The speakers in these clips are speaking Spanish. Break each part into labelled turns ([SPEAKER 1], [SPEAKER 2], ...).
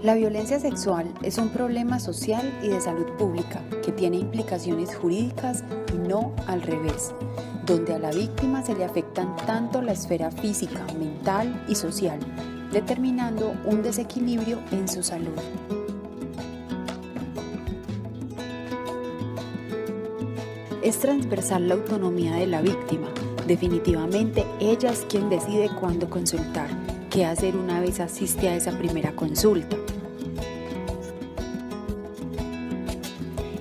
[SPEAKER 1] La violencia sexual es un problema social y de salud pública que tiene implicaciones jurídicas y no al revés, donde a la víctima se le afectan tanto la esfera física, mental y social, determinando un desequilibrio en su salud. Es transversal la autonomía de la víctima. Definitivamente ella es quien decide cuándo consultar, qué hacer una vez asiste a esa primera consulta.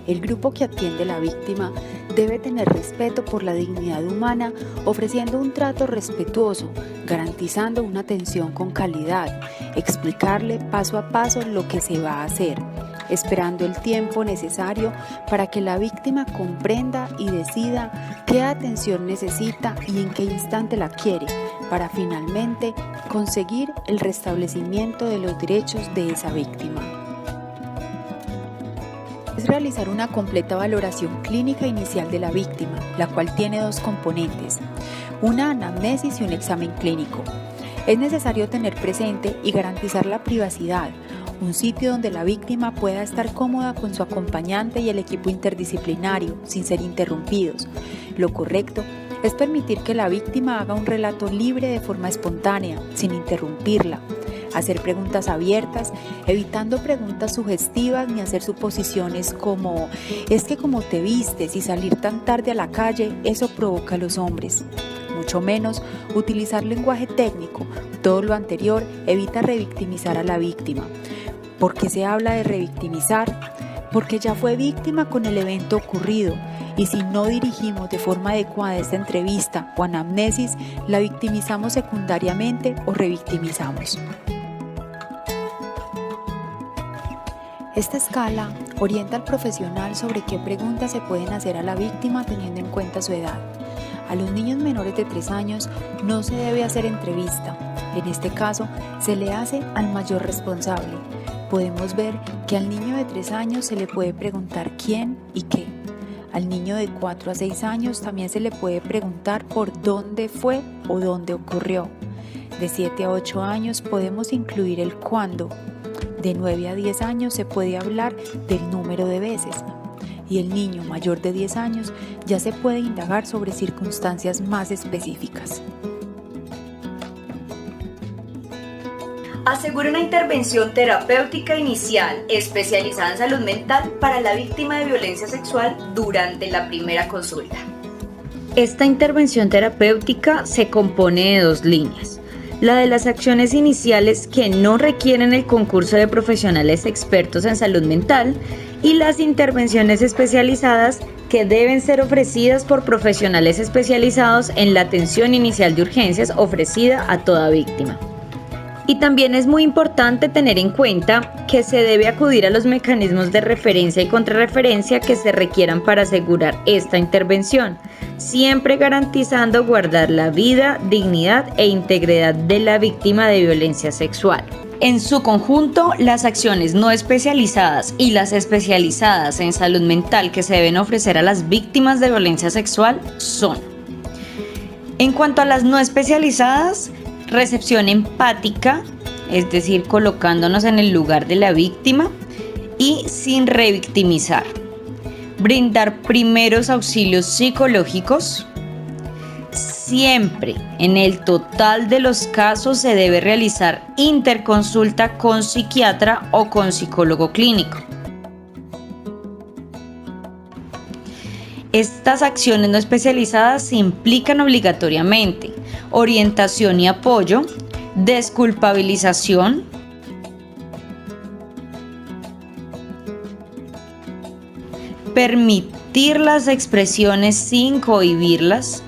[SPEAKER 1] El grupo que atiende a la víctima debe tener respeto por la dignidad humana, ofreciendo un trato respetuoso, garantizando una atención con calidad, explicarle paso a paso lo que se va a hacer, esperando el tiempo necesario para que la víctima comprenda y decida qué atención necesita y en qué instante la quiere, para finalmente conseguir el restablecimiento de los derechos de esa víctima. Es realizar una completa valoración clínica inicial de la víctima, la cual tiene dos componentes, una anamnesis y un examen clínico. Es necesario tener presente y garantizar la privacidad, un sitio donde la víctima pueda estar cómoda con su acompañante y el equipo interdisciplinario, sin ser interrumpidos. Lo correcto es permitir que la víctima haga un relato libre de forma espontánea, sin interrumpirla. Hacer preguntas abiertas, evitando preguntas sugestivas ni hacer suposiciones como «es que como te vistes y salir tan tarde a la calle, eso provoca a los hombres». Mucho menos utilizar lenguaje técnico. Todo lo anterior evita revictimizar a la víctima. ¿Por qué se habla de revictimizar? Porque ya fue víctima con el evento ocurrido, y si no dirigimos de forma adecuada esta entrevista o anamnesis, la victimizamos secundariamente o revictimizamos. Esta escala orienta al profesional sobre qué preguntas se pueden hacer a la víctima teniendo en cuenta su edad. A los niños menores de 3 años no se debe hacer entrevista. En este caso, se le hace al mayor responsable. Podemos ver que al niño de 3 años se le puede preguntar quién y qué. Al niño de 4 a 6 años también se le puede preguntar por dónde fue o dónde ocurrió. De 7 a 8 años podemos incluir el cuándo. De 9 a 10 años se puede hablar del número de veces. Y el niño mayor de 10 años ya se puede indagar sobre circunstancias más específicas.
[SPEAKER 2] Asegura una intervención terapéutica inicial especializada en salud mental para la víctima de violencia sexual durante la primera consulta.
[SPEAKER 3] Esta intervención terapéutica se compone de 2 líneas. La de las acciones iniciales que no requieren el concurso de profesionales expertos en salud mental y las intervenciones especializadas que deben ser ofrecidas por profesionales especializados en la atención inicial de urgencias ofrecida a toda víctima. Y también es muy importante tener en cuenta que se debe acudir a los mecanismos de referencia y contrarreferencia que se requieran para asegurar esta intervención, siempre garantizando guardar la vida, dignidad e integridad de la víctima de violencia sexual. En su conjunto, las acciones no especializadas y las especializadas en salud mental que se deben ofrecer a las víctimas de violencia sexual son: en cuanto a las no especializadas, recepción empática, es decir, colocándonos en el lugar de la víctima y sin revictimizar. Brindar primeros auxilios psicológicos. Siempre, en el total de los casos, se debe realizar interconsulta con psiquiatra o con psicólogo clínico. Estas acciones no especializadas implican obligatoriamente orientación y apoyo, desculpabilización, permitir las expresiones sin cohibirlas,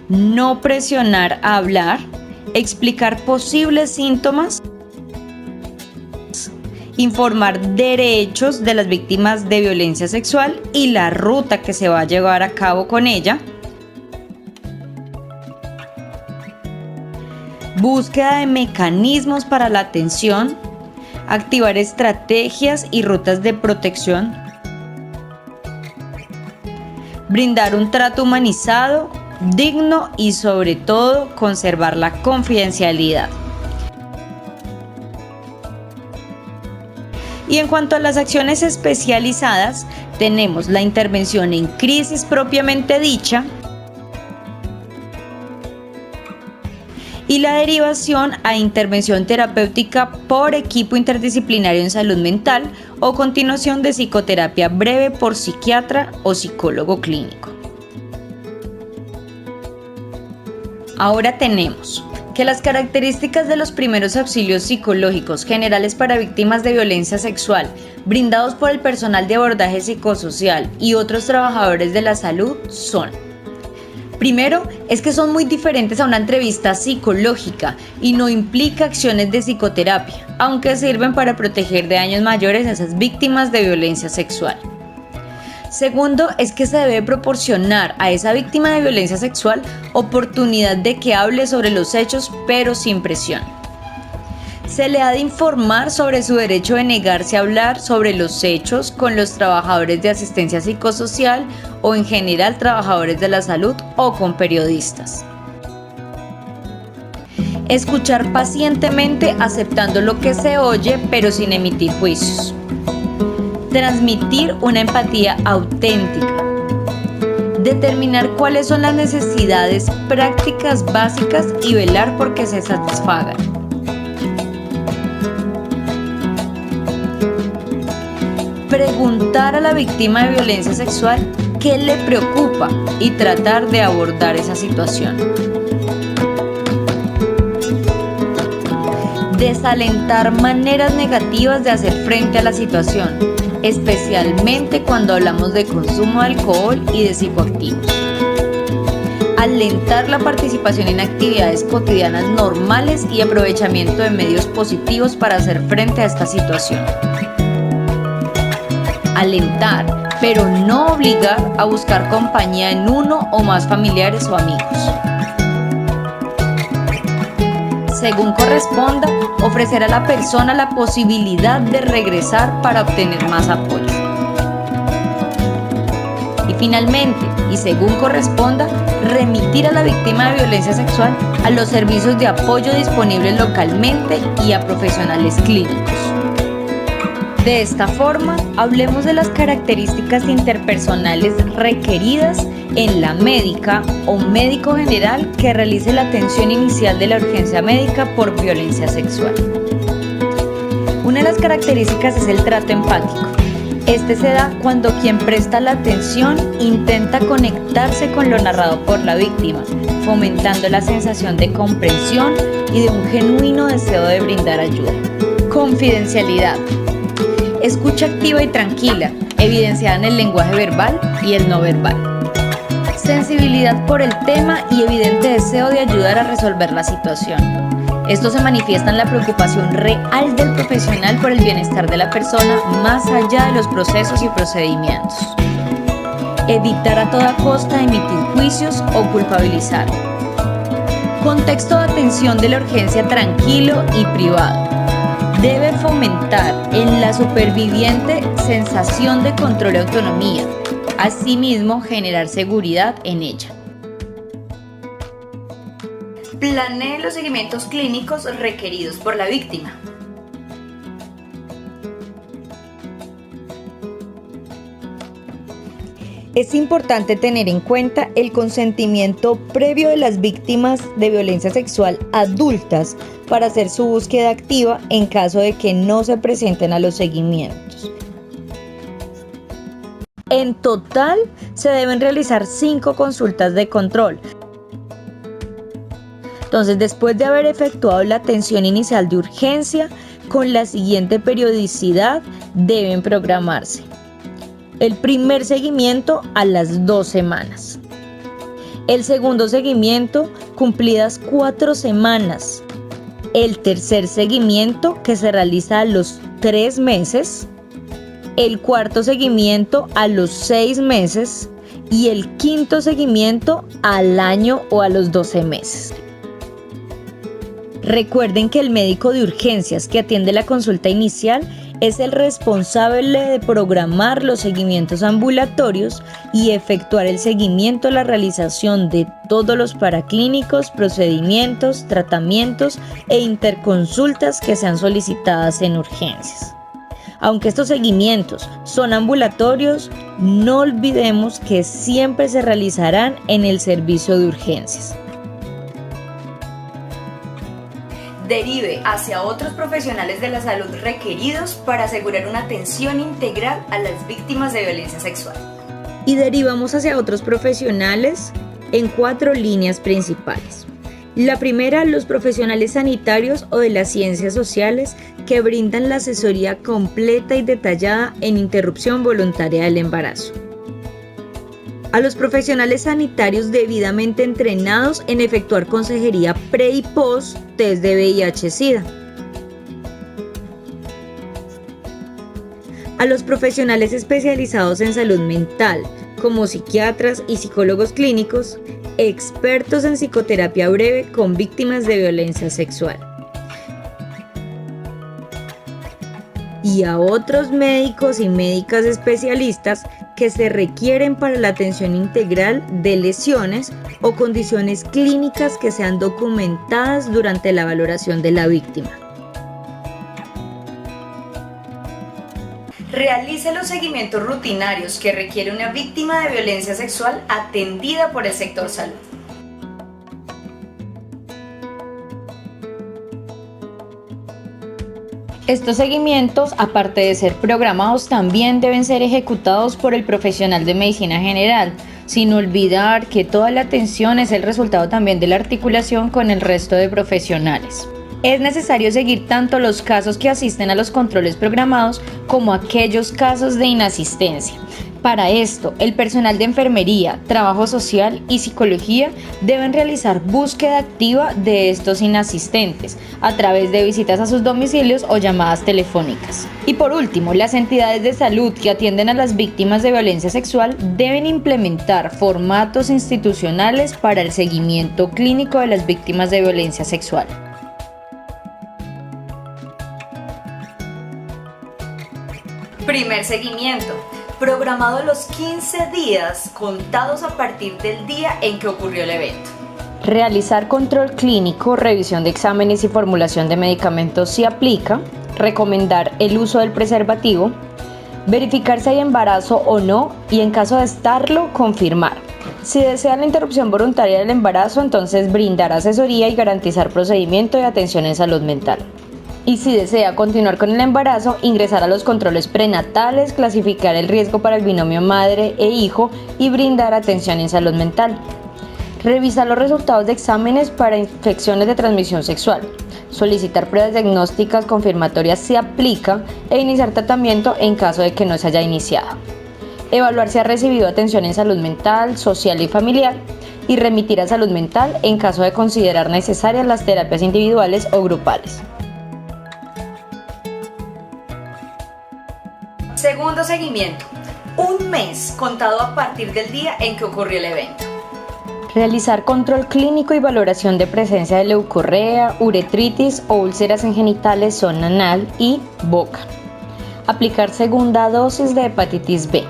[SPEAKER 3] no presionar a hablar, explicar posibles síntomas, informar derechos de las víctimas de violencia sexual y la ruta que se va a llevar a cabo con ella, búsqueda de mecanismos para la atención, activar estrategias y rutas de protección, brindar un trato humanizado digno y sobre todo conservar la confidencialidad. Y en cuanto a las acciones especializadas, tenemos la intervención en crisis propiamente dicha y la derivación a intervención terapéutica por equipo interdisciplinario en salud mental o continuación de psicoterapia breve por psiquiatra o psicólogo clínico. Ahora tenemos que las características de los primeros auxilios psicológicos generales para víctimas de violencia sexual, brindados por el personal de abordaje psicosocial y otros trabajadores de la salud son: primero, es que son muy diferentes a una entrevista psicológica y no implica acciones de psicoterapia, aunque sirven para proteger de daños mayores a esas víctimas de violencia sexual. Segundo, es que se debe proporcionar a esa víctima de violencia sexual oportunidad de que hable sobre los hechos, pero sin presión. Se le ha de informar sobre su derecho de negarse a hablar sobre los hechos con los trabajadores de asistencia psicosocial o en general trabajadores de la salud o con periodistas. Escuchar pacientemente aceptando lo que se oye, pero sin emitir juicios. Transmitir una empatía auténtica. Determinar cuáles son las necesidades prácticas básicas y velar por que se satisfagan. Preguntar a la víctima de violencia sexual qué le preocupa y tratar de abordar esa situación. Desalentar maneras negativas de hacer frente a la situación, especialmente cuando hablamos de consumo de alcohol y de psicoactivos. Alentar la participación en actividades cotidianas normales y aprovechamiento de medios positivos para hacer frente a esta situación. Alentar, pero no obligar a buscar compañía en uno o más familiares o amigos. Según corresponda, ofrecer a la persona la posibilidad de regresar para obtener más apoyo. Y finalmente, y según corresponda, remitir a la víctima de violencia sexual a los servicios de apoyo disponibles localmente y a profesionales clínicos. De esta forma, hablemos de las características interpersonales requeridas en la médica o médico general que realice la atención inicial de la urgencia médica por violencia sexual. Una de las características es el trato empático. Este se da cuando quien presta la atención intenta conectarse con lo narrado por la víctima, fomentando la sensación de comprensión y de un genuino deseo de brindar ayuda. Confidencialidad. Escucha activa y tranquila, evidenciada en el lenguaje verbal y el no verbal. Sensibilidad por el tema y evidente deseo de ayudar a resolver la situación. Esto se manifiesta en la preocupación real del profesional por el bienestar de la persona más allá de los procesos y procedimientos. Evitar a toda costa emitir juicios o culpabilizar. Contexto de atención de la urgencia tranquilo y privado. Debe fomentar en la superviviente sensación de control y autonomía, asimismo generar seguridad en ella.
[SPEAKER 2] Planee los seguimientos clínicos requeridos por la víctima.
[SPEAKER 3] Es importante tener en cuenta el consentimiento previo de las víctimas de violencia sexual adultas para hacer su búsqueda activa en caso de que no se presenten a los seguimientos. En total, se deben realizar 5 consultas de control. Entonces, después de haber efectuado la atención inicial de urgencia, con la siguiente periodicidad deben programarse. El primer seguimiento a las 2 semanas. El segundo seguimiento cumplidas 4 semanas. El tercer seguimiento que se realiza a los 3 meses. El cuarto seguimiento a los 6 meses. Y el quinto seguimiento al año o a los 12 meses. Recuerden que el médico de urgencias que atiende la consulta inicial es el responsable de programar los seguimientos ambulatorios y efectuar el seguimiento a la realización de todos los paraclínicos, procedimientos, tratamientos e interconsultas que sean solicitadas en urgencias. Aunque estos seguimientos son ambulatorios, no olvidemos que siempre se realizarán en el servicio de urgencias.
[SPEAKER 2] Derive hacia otros profesionales de la salud requeridos para asegurar una atención integral a las víctimas de violencia sexual.
[SPEAKER 3] Y derivamos hacia otros profesionales en 4 líneas principales. La primera, los profesionales sanitarios o de las ciencias sociales que brindan la asesoría completa y detallada en interrupción voluntaria del embarazo. A los profesionales sanitarios debidamente entrenados en efectuar consejería pre y post test de VIH-Sida. A los profesionales especializados en salud mental, como psiquiatras y psicólogos clínicos, expertos en psicoterapia breve con víctimas de violencia sexual. Y a otros médicos y médicas especialistas que se requieren para la atención integral de lesiones o condiciones clínicas que sean documentadas durante la valoración de la víctima.
[SPEAKER 2] Realice los seguimientos rutinarios que requiere una víctima de violencia sexual atendida por el sector salud.
[SPEAKER 3] Estos seguimientos, aparte de ser programados, también deben ser ejecutados por el profesional de medicina general, sin olvidar que toda la atención es el resultado también de la articulación con el resto de profesionales. Es necesario seguir tanto los casos que asisten a los controles programados como aquellos casos de inasistencia. Para esto, el personal de enfermería, trabajo social y psicología deben realizar búsqueda activa de estos inasistentes a través de visitas a sus domicilios o llamadas telefónicas. Y por último, las entidades de salud que atienden a las víctimas de violencia sexual deben implementar formatos institucionales para el seguimiento clínico de las víctimas de violencia sexual.
[SPEAKER 2] Primer seguimiento. Programado los 15 días contados a partir del día en que ocurrió el evento.
[SPEAKER 3] Realizar control clínico, revisión de exámenes y formulación de medicamentos si aplica. Recomendar el uso del preservativo. Verificar si hay embarazo o no y en caso de estarlo, confirmar. Si desea la interrupción voluntaria del embarazo, entonces brindar asesoría y garantizar procedimiento de atención en salud mental. Y si desea continuar con el embarazo, ingresar a los controles prenatales, clasificar el riesgo para el binomio madre e hijo y brindar atención en salud mental. Revisar los resultados de exámenes para infecciones de transmisión sexual. Solicitar pruebas diagnósticas confirmatorias si aplica e iniciar tratamiento en caso de que no se haya iniciado. Evaluar si ha recibido atención en salud mental, social y familiar y remitir a salud mental en caso de considerar necesarias las terapias individuales o grupales.
[SPEAKER 2] Segundo seguimiento. Un mes contado a partir del día en que ocurrió el evento.
[SPEAKER 3] Realizar control clínico y valoración de presencia de leucorrea, uretritis o úlceras en genitales, zona anal y boca. Aplicar segunda dosis de hepatitis B.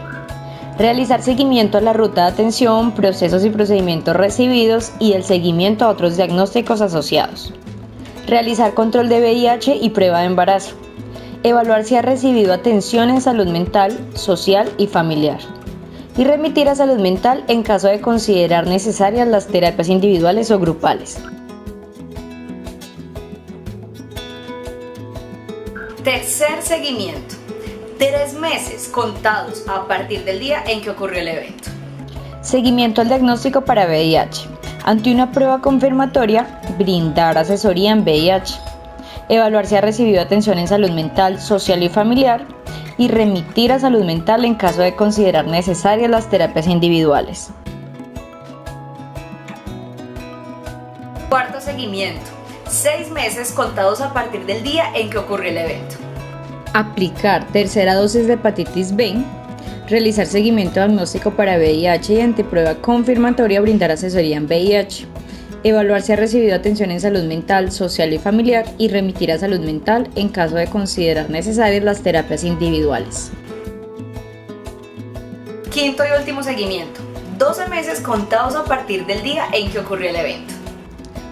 [SPEAKER 3] Realizar seguimiento a la ruta de atención, procesos y procedimientos recibidos y el seguimiento a otros diagnósticos asociados. Realizar control de VIH y prueba de embarazo. Evaluar si ha recibido atención en salud mental, social y familiar. Y remitir a salud mental en caso de considerar necesarias las terapias individuales o grupales.
[SPEAKER 2] Tercer seguimiento. 3 meses contados a partir del día en que ocurrió el evento.
[SPEAKER 3] Seguimiento al diagnóstico para VIH. Ante una prueba confirmatoria, brindar asesoría en VIH. Evaluar si ha recibido atención en salud mental, social y familiar y remitir a salud mental en caso de considerar necesarias las terapias individuales.
[SPEAKER 2] Cuarto seguimiento. 6 meses contados a partir del día en que ocurrió el evento.
[SPEAKER 3] Aplicar tercera dosis de hepatitis B. Realizar seguimiento diagnóstico para VIH y ante prueba confirmatoria brindar asesoría en VIH. evaluar si ha recibido atención en salud mental, social y familiar y remitir a salud mental en caso de considerar necesarias las terapias individuales.
[SPEAKER 2] Quinto y último seguimiento. 12 meses contados a partir del día en que ocurrió el evento.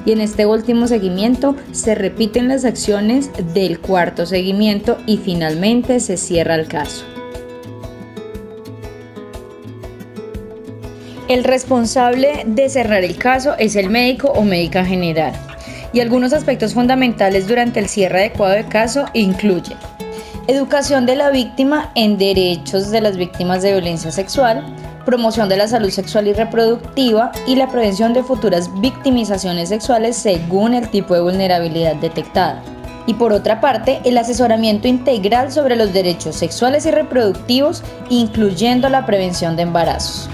[SPEAKER 3] Y en este último seguimiento se repiten las acciones del cuarto seguimiento y finalmente se cierra el caso. El responsable de cerrar el caso es el médico o médica general. Y algunos aspectos fundamentales durante el cierre adecuado de caso incluyen educación de la víctima en derechos de las víctimas de violencia sexual, promoción de la salud sexual y reproductiva y la prevención de futuras victimizaciones sexuales según el tipo de vulnerabilidad detectada. Y por otra parte, el asesoramiento integral sobre los derechos sexuales y reproductivos, incluyendo la prevención de embarazos.